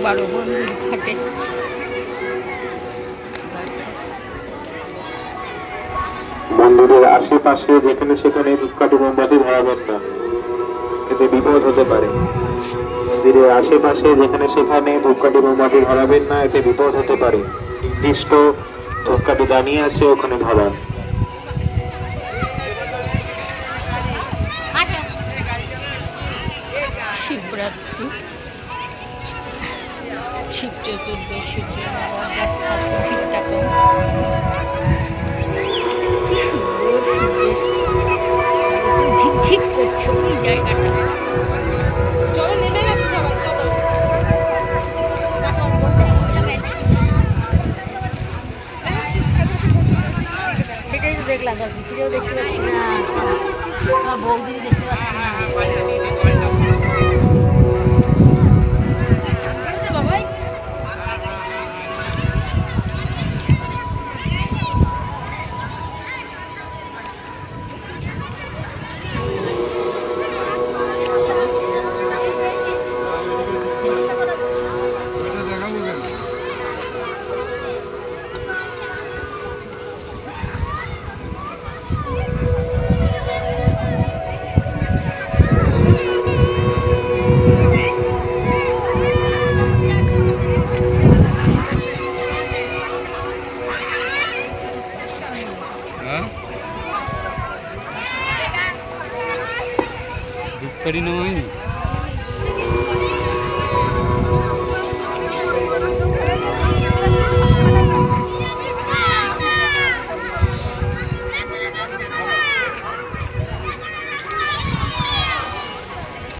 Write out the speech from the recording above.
12 মন্দির ঘাটে। মন্দিরের আশেপাশে যেখানে সেখানে ধূপকাঠি মোমবাতি ধরাবেন না, এতে বিপদ হতে পারে। মন্দিরের আশেপাশে যেখানে সেখানে ধূপকাঠি মোমবাতি ধরাবেন না, এতে বিপদ হতে পারে। নির্দিষ্ট ধূপকাঠি দাঁড়িয়ে আছে, ওখানে ধরান। শিবরাত্রি, শিব চতুর্দশীর জন্য ঠিকঠাক ঝিকঝিক করছে ওই জায়গাটা। চলেন